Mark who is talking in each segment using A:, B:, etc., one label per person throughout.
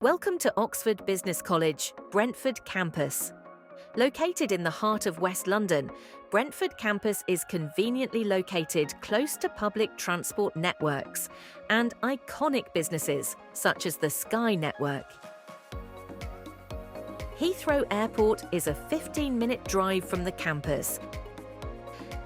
A: Welcome to Oxford Business College, Brentford campus. Located in the heart of West London, Brentford campus is conveniently located close to public transport networks and iconic businesses such as the Sky Network. Heathrow Airport is a 15-minute drive from the campus.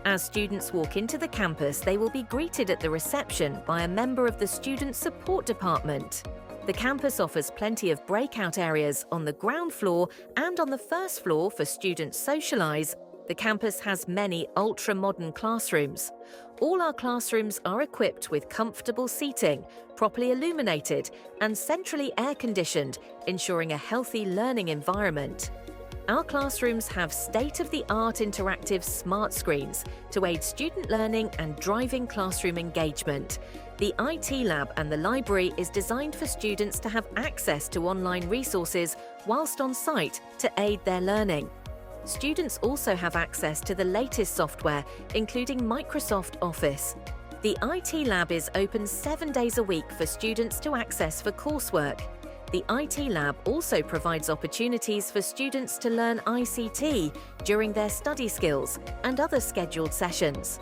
A: As students walk into the campus, they will be greeted at the reception by a member of the Student Support Department. The campus offers plenty of breakout areas on the ground floor and on the first floor for students socialise. The campus has many ultra-modern classrooms. All our classrooms are equipped with comfortable seating, properly illuminated and centrally air-conditioned, ensuring a healthy learning environment. Our classrooms have state-of-the-art interactive smart screens to aid student learning and driving classroom engagement. The IT lab and the library is designed for students to have access to online resources whilst on site to aid their learning. Students also have access to the latest software, including Microsoft Office. The IT lab is open 7 days a week for students to access for coursework. The IT lab also provides opportunities for students to learn ICT during their study skills and other scheduled sessions.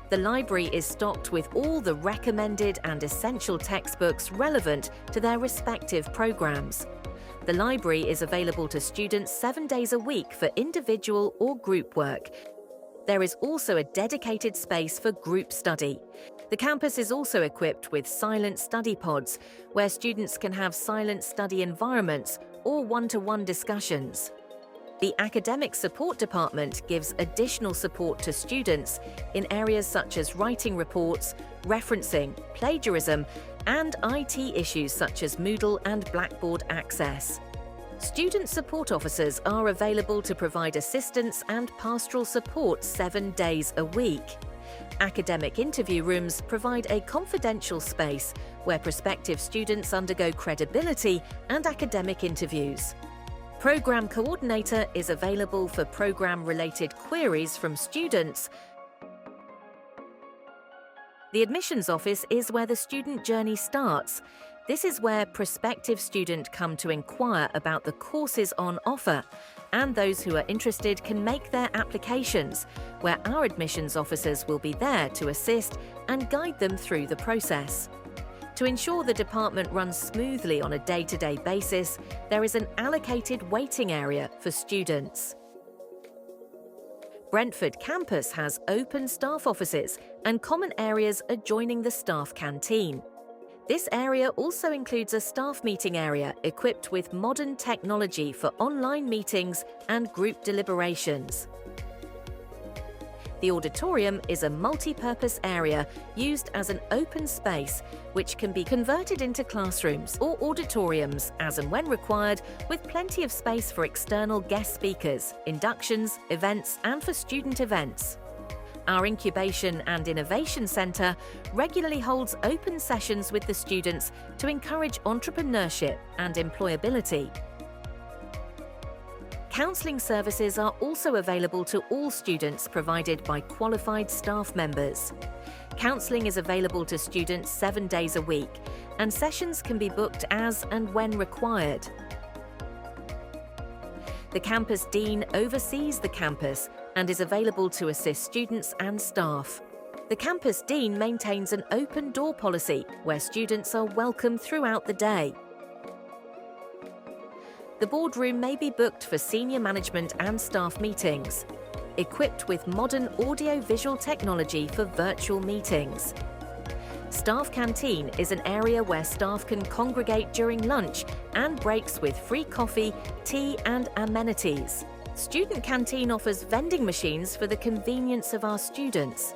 A: The library is stocked with all the recommended and essential textbooks relevant to their respective programs. The library is available to students 7 days a week for individual or group work. There is also a dedicated space for group study. The campus is also equipped with silent study pods, where students can have silent study environments or one-to-one discussions. The Academic Support Department gives additional support to students in areas such as writing reports, referencing, plagiarism, and IT issues such as Moodle and Blackboard access. Student support officers are available to provide assistance and pastoral support 7 days a week. Academic interview rooms provide a confidential space where prospective students undergo credibility and academic interviews. Programme Coordinator is available for programme-related queries from students. The admissions office is where the student journey starts. This is where prospective students come to inquire about the courses on offer, and those who are interested can make their applications, where our admissions officers will be there to assist and guide them through the process. To ensure the department runs smoothly on a day-to-day basis, there is an allocated waiting area for students. Brentford campus has open staff offices and common areas adjoining the staff canteen. This area also includes a staff meeting area equipped with modern technology for online meetings and group deliberations. The auditorium is a multi-purpose area used as an open space which can be converted into classrooms or auditoriums as and when required, with plenty of space for external guest speakers, inductions, events and for student events. Our Incubation and Innovation Centre regularly holds open sessions with the students to encourage entrepreneurship and employability. Counselling services are also available to all students, provided by qualified staff members. Counselling is available to students 7 days a week, and sessions can be booked as and when required. The campus dean oversees the campus and is available to assist students and staff. The campus dean maintains an open door policy where students are welcome throughout the day. The boardroom may be booked for senior management and staff meetings, equipped with modern audio-visual technology for virtual meetings. Staff canteen is an area where staff can congregate during lunch and breaks with free coffee, tea and amenities. Student canteen offers vending machines for the convenience of our students.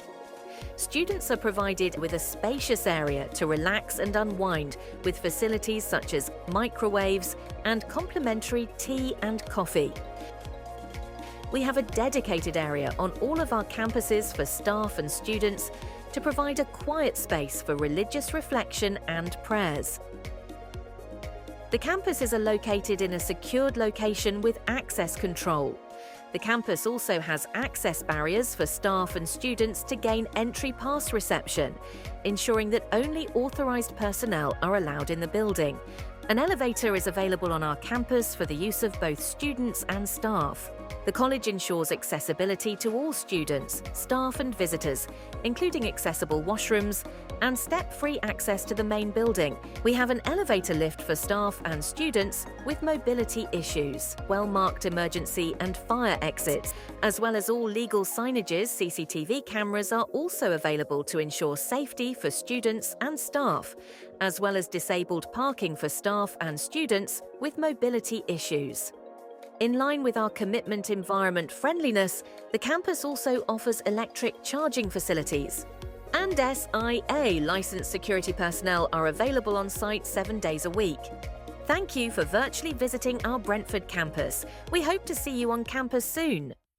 A: Students are provided with a spacious area to relax and unwind, with facilities such as microwaves and complimentary tea and coffee. We have a dedicated area on all of our campuses for staff and students to provide a quiet space for religious reflection and prayers. The campus is located in a secured location with access control. The campus also has access barriers for staff and students to gain entry pass reception, ensuring that only authorised personnel are allowed in the building, An elevator is available on our campus for the use of both students and staff. The college ensures accessibility to all students, staff and visitors, including accessible washrooms and step-free access to the main building. We have an elevator lift for staff and students with mobility issues, well-marked emergency and fire exits, as well as all legal signages. CCTV cameras are also available to ensure safety for students and staff, as well as disabled parking for staff and students with mobility issues. In line with our commitment to environment friendliness, the campus also offers electric charging facilities. And SIA licensed security personnel are available on site 7 days a week. Thank you for virtually visiting our Brentford campus. We hope to see you on campus soon.